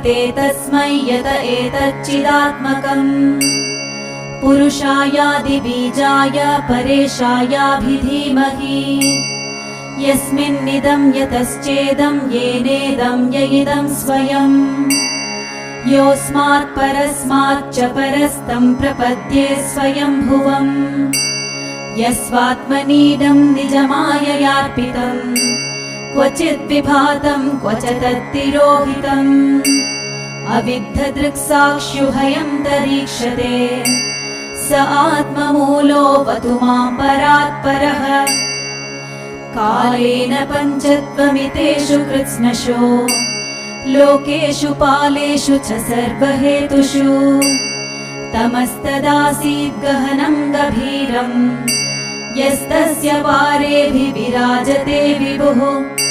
प्रपद्ये तस्मै यत एतच्चिदात्मकम् पुरुषायादिबीजाय परेशायाभिधीमहि यस्मिन्निदं यतश्चेदं येनेदं य इदं स्वयम् योऽस्मात् परस्माच्च परस्तं प्रपद्ये स्वयंभुवम् यस्वात्मनीदं निजमाययार्पितम् क्वचित् विभातं क्वच तत्तिरोहितम् अविद्धदृक्साक्ष्युभयं तरीक्षते स आत्ममूलो वतु मां परात्परः कालेन पञ्चत्वमितेषु कृत्स्नशो लोकेषु पालेषु च सर्वहेतुषु तमस्तदासीत् गहनं गभीरम् यस्तस्य पारेभिर्विराजते विभुः